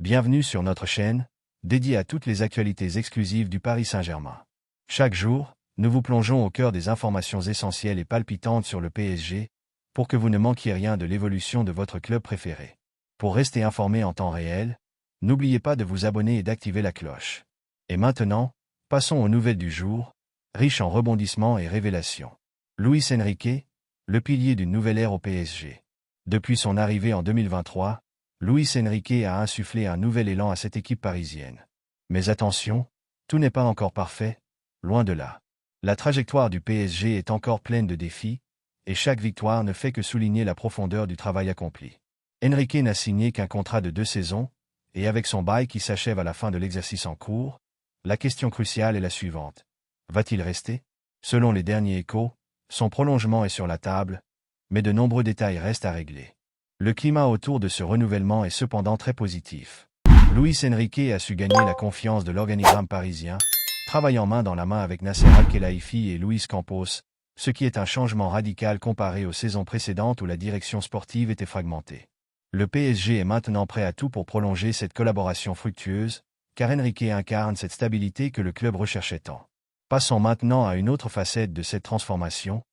Bienvenue sur notre chaîne, dédiée à toutes les actualités exclusives du Paris Saint-Germain. Chaque jour, nous vous plongeons au cœur des informations essentielles et palpitantes sur le PSG, pour que vous ne manquiez rien de l'évolution de votre club préféré. Pour rester informé en temps réel, n'oubliez pas de vous abonner et d'activer la cloche. Et maintenant, passons aux nouvelles du jour, riches en rebondissements et révélations. Luis Enrique, le pilier d'une nouvelle ère au PSG. Depuis son arrivée en 2023, Luis Enrique a insufflé un nouvel élan à cette équipe parisienne. Mais attention, tout n'est pas encore parfait, loin de là. La trajectoire du PSG est encore pleine de défis, et chaque victoire ne fait que souligner la profondeur du travail accompli. Enrique n'a signé qu'un contrat de 2 saisons, et avec son bail qui s'achève à la fin de l'exercice en cours, la question cruciale est la suivante. Va-t-il rester? Selon les derniers échos, son prolongement est sur la table, mais de nombreux détails restent à régler. Le climat autour de ce renouvellement est cependant très positif. Luis Enrique a su gagner la confiance de l'organigramme parisien, travaillant main dans la main avec Nasser Al-Khelaifi et Luis Campos, ce qui est un changement radical comparé aux saisons précédentes où la direction sportive était fragmentée. Le PSG est maintenant prêt à tout pour prolonger cette collaboration fructueuse, car Enrique incarne cette stabilité que le club recherchait tant. Passons maintenant à une autre facette de cette transformation,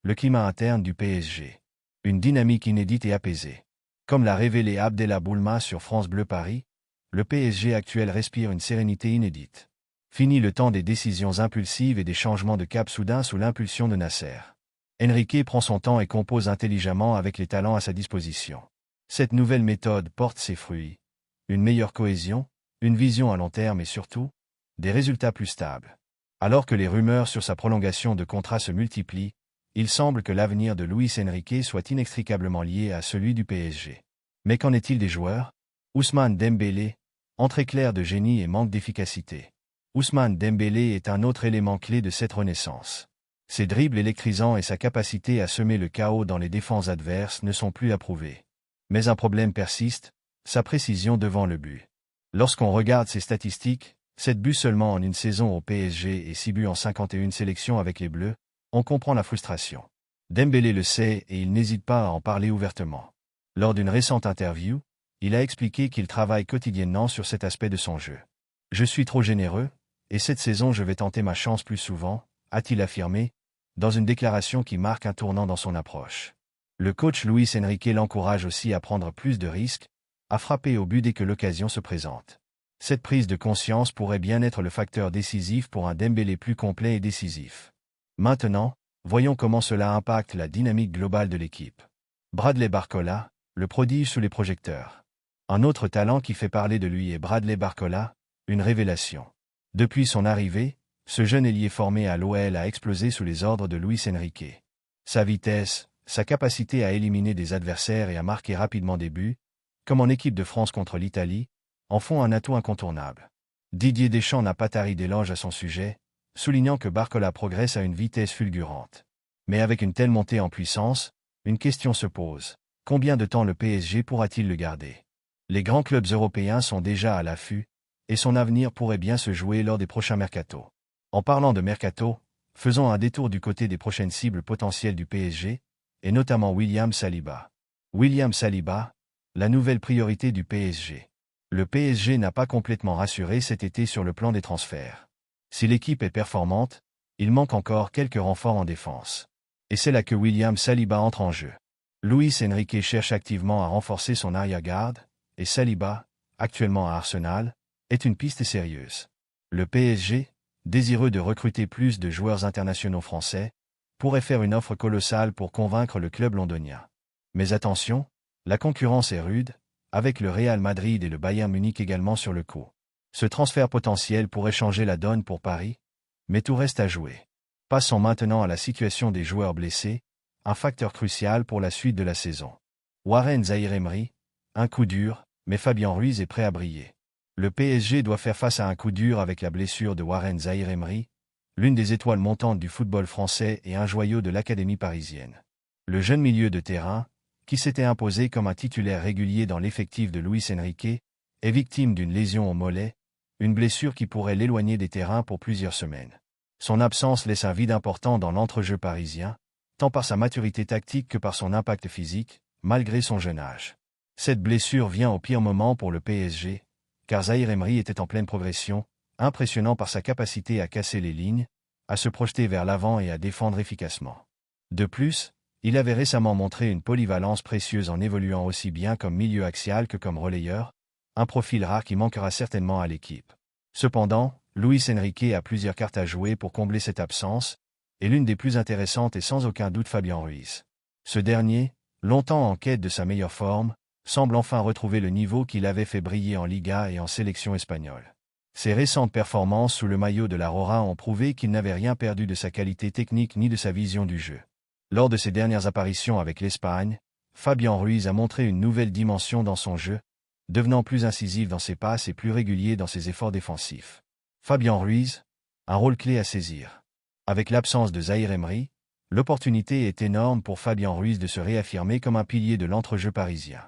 le climat interne du PSG. Une dynamique inédite et apaisée. Comme l'a révélé Abdellah Boulma sur France Bleu Paris, le PSG actuel respire une sérénité inédite. Fini le temps des décisions impulsives et des changements de cap soudains sous l'impulsion de Nasser. Enrique prend son temps et compose intelligemment avec les talents à sa disposition. Cette nouvelle méthode porte ses fruits. Une meilleure cohésion, une vision à long terme et surtout, des résultats plus stables. Alors que les rumeurs sur sa prolongation de contrat se multiplient, il semble que l'avenir de Luis Enrique soit inextricablement lié à celui du PSG. Mais qu'en est-il des joueurs? Ousmane Dembélé, entrée claire de génie et manque d'efficacité. Ousmane Dembélé est un autre élément clé de cette renaissance. Ses dribbles électrisants et sa capacité à semer le chaos dans les défenses adverses ne sont plus approuvés. Mais un problème persiste, sa précision devant le but. Lorsqu'on regarde ses statistiques, 7 buts seulement en une saison au PSG et 6 buts en 51 sélections avec les Bleus, on comprend la frustration. Dembélé le sait et il n'hésite pas à en parler ouvertement. Lors d'une récente interview, il a expliqué qu'il travaille quotidiennement sur cet aspect de son jeu. « Je suis trop généreux, et cette saison je vais tenter ma chance plus souvent », a-t-il affirmé, dans une déclaration qui marque un tournant dans son approche. Le coach Luis Enrique l'encourage aussi à prendre plus de risques, à frapper au but dès que l'occasion se présente. Cette prise de conscience pourrait bien être le facteur décisif pour un Dembélé plus complet et décisif. Maintenant, voyons comment cela impacte la dynamique globale de l'équipe. Bradley Barcola, le prodige sous les projecteurs. Un autre talent qui fait parler de lui est Bradley Barcola, une révélation. Depuis son arrivée, ce jeune ailier formé à l'OL a explosé sous les ordres de Luis Enrique. Sa vitesse, sa capacité à éliminer des adversaires et à marquer rapidement des buts, comme en équipe de France contre l'Italie, en font un atout incontournable. Didier Deschamps n'a pas tari d'éloges à son sujet, soulignant que Barcola progresse à une vitesse fulgurante. Mais avec une telle montée en puissance, une question se pose. Combien de temps le PSG pourra-t-il le garder? Les grands clubs européens sont déjà à l'affût, et son avenir pourrait bien se jouer lors des prochains mercatos. En parlant de mercato, faisons un détour du côté des prochaines cibles potentielles du PSG, et notamment William Saliba. William Saliba, la nouvelle priorité du PSG. Le PSG n'a pas complètement rassuré cet été sur le plan des transferts. Si l'équipe est performante, il manque encore quelques renforts en défense. Et c'est là que William Saliba entre en jeu. Luis Enrique cherche activement à renforcer son arrière-garde, et Saliba, actuellement à Arsenal, est une piste sérieuse. Le PSG, désireux de recruter plus de joueurs internationaux français, pourrait faire une offre colossale pour convaincre le club londonien. Mais attention, la concurrence est rude, avec le Real Madrid et le Bayern Munich également sur le coup. Ce transfert potentiel pourrait changer la donne pour Paris, mais tout reste à jouer. Passons maintenant à la situation des joueurs blessés, un facteur crucial pour la suite de la saison. Warren Zaïre-Emery, un coup dur, mais Fabien Ruiz est prêt à briller. Le PSG doit faire face à un coup dur avec la blessure de Warren Zaïre-Emery, l'une des étoiles montantes du football français et un joyau de l'académie parisienne. Le jeune milieu de terrain, qui s'était imposé comme un titulaire régulier dans l'effectif de Luis Enrique, est victime d'une lésion au mollet, une blessure qui pourrait l'éloigner des terrains pour plusieurs semaines. Son absence laisse un vide important dans l'entrejeu parisien, tant par sa maturité tactique que par son impact physique, malgré son jeune âge. Cette blessure vient au pire moment pour le PSG, car Zaïre Emery était en pleine progression, impressionnant par sa capacité à casser les lignes, à se projeter vers l'avant et à défendre efficacement. De plus, il avait récemment montré une polyvalence précieuse en évoluant aussi bien comme milieu axial que comme relayeur, un profil rare qui manquera certainement à l'équipe. Cependant, Luis Enrique a plusieurs cartes à jouer pour combler cette absence, et l'une des plus intéressantes est sans aucun doute Fabián Ruiz. Ce dernier, longtemps en quête de sa meilleure forme, semble enfin retrouver le niveau qu'il avait fait briller en Liga et en sélection espagnole. Ses récentes performances sous le maillot de la Roja ont prouvé qu'il n'avait rien perdu de sa qualité technique ni de sa vision du jeu. Lors de ses dernières apparitions avec l'Espagne, Fabián Ruiz a montré une nouvelle dimension dans son jeu, devenant plus incisif dans ses passes et plus régulier dans ses efforts défensifs. Fabián Ruiz, un rôle clé à saisir. Avec l'absence de Zaïre Emery, l'opportunité est énorme pour Fabián Ruiz de se réaffirmer comme un pilier de l'entrejeu parisien.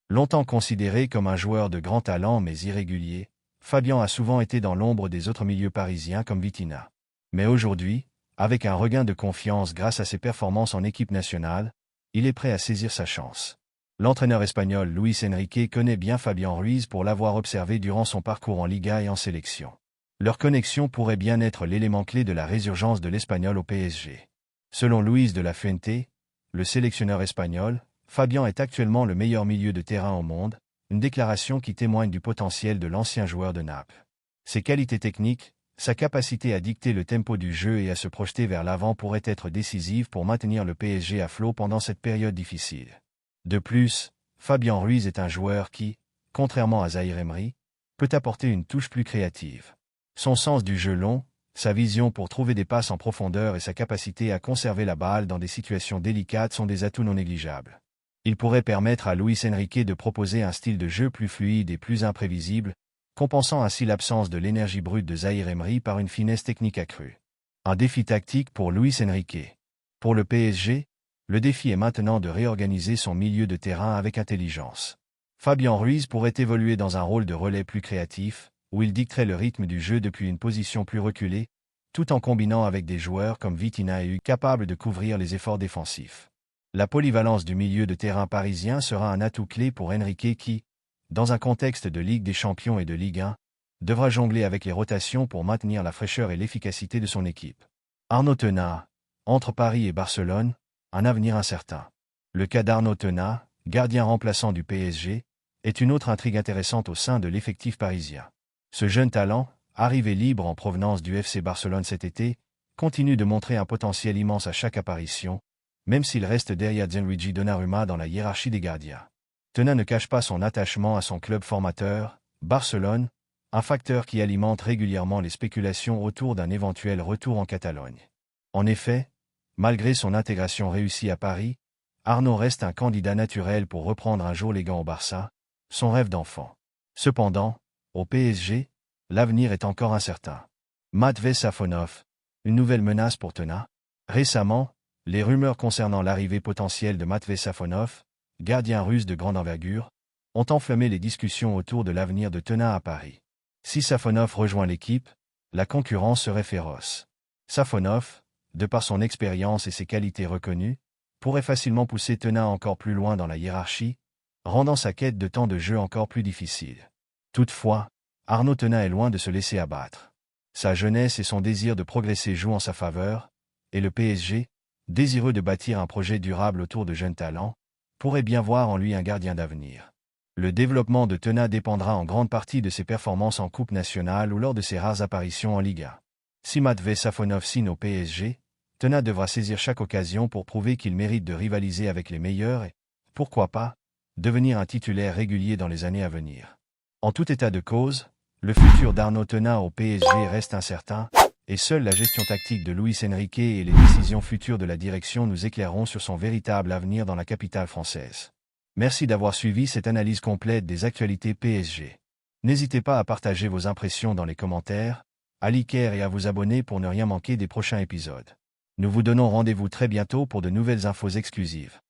Longtemps considéré comme un joueur de grand talent mais irrégulier, Fabián a souvent été dans l'ombre des autres milieux parisiens comme Vitinha. Mais aujourd'hui, avec un regain de confiance grâce à ses performances en équipe nationale, il est prêt à saisir sa chance. L'entraîneur espagnol Luis Enrique connaît bien Fabián Ruiz pour l'avoir observé durant son parcours en Liga et en sélection. Leur connexion pourrait bien être l'élément clé de la résurgence de l'Espagnol au PSG. Selon Luis de la Fuente, le sélectionneur espagnol, Fabián est actuellement le meilleur milieu de terrain au monde, une déclaration qui témoigne du potentiel de l'ancien joueur de Naples. Ses qualités techniques, sa capacité à dicter le tempo du jeu et à se projeter vers l'avant pourraient être décisives pour maintenir le PSG à flot pendant cette période difficile. De plus, Fabián Ruiz est un joueur qui, contrairement à Zaïre Emery, peut apporter une touche plus créative. Son sens du jeu long, sa vision pour trouver des passes en profondeur et sa capacité à conserver la balle dans des situations délicates sont des atouts non négligeables. Il pourrait permettre à Luis Enrique de proposer un style de jeu plus fluide et plus imprévisible, compensant ainsi l'absence de l'énergie brute de Zaïre Emery par une finesse technique accrue. Un défi tactique pour Luis Enrique. Pour le PSG, le défi est maintenant de réorganiser son milieu de terrain avec intelligence. Fabián Ruiz pourrait évoluer dans un rôle de relais plus créatif, où il dicterait le rythme du jeu depuis une position plus reculée, tout en combinant avec des joueurs comme Vitinha et Hugues capables de couvrir les efforts défensifs. La polyvalence du milieu de terrain parisien sera un atout clé pour Enrique qui, dans un contexte de Ligue des Champions et de Ligue 1, devra jongler avec les rotations pour maintenir la fraîcheur et l'efficacité de son équipe. Arnaud Tena, entre Paris et Barcelone, un avenir incertain. Le cas d'Arnaud Tena, gardien remplaçant du PSG, est une autre intrigue intéressante au sein de l'effectif parisien. Ce jeune talent, arrivé libre en provenance du FC Barcelone cet été, continue de montrer un potentiel immense à chaque apparition, même s'il reste derrière Gianluigi Donnarumma dans la hiérarchie des gardiens. Tena ne cache pas son attachement à son club formateur, Barcelone, un facteur qui alimente régulièrement les spéculations autour d'un éventuel retour en Catalogne. En effet, malgré son intégration réussie à Paris, Arnaud reste un candidat naturel pour reprendre un jour les gants au Barça, son rêve d'enfant. Cependant, au PSG, l'avenir est encore incertain. Matvei Safonov, une nouvelle menace pour Tena. Récemment, les rumeurs concernant l'arrivée potentielle de Matvei Safonov, gardien russe de grande envergure, ont enflammé les discussions autour de l'avenir de Tena à Paris. Si Safonov rejoint l'équipe, la concurrence serait féroce. Safonov, de par son expérience et ses qualités reconnues, pourrait facilement pousser Tena encore plus loin dans la hiérarchie, rendant sa quête de temps de jeu encore plus difficile. Toutefois, Arnaud Tena est loin de se laisser abattre. Sa jeunesse et son désir de progresser jouent en sa faveur, et le PSG, désireux de bâtir un projet durable autour de jeunes talents, pourrait bien voir en lui un gardien d'avenir. Le développement de Tena dépendra en grande partie de ses performances en Coupe nationale ou lors de ses rares apparitions en Liga. Si Matvei Safonov signe au PSG, Tena devra saisir chaque occasion pour prouver qu'il mérite de rivaliser avec les meilleurs et, pourquoi pas, devenir un titulaire régulier dans les années à venir. En tout état de cause, le futur d'Arnaud Tena au PSG reste incertain, et seule la gestion tactique de Luis Enrique et les décisions futures de la direction nous éclaireront sur son véritable avenir dans la capitale française. Merci d'avoir suivi cette analyse complète des actualités PSG. N'hésitez pas à partager vos impressions dans les commentaires, à liker et à vous abonner pour ne rien manquer des prochains épisodes. Nous vous donnons rendez-vous très bientôt pour de nouvelles infos exclusives.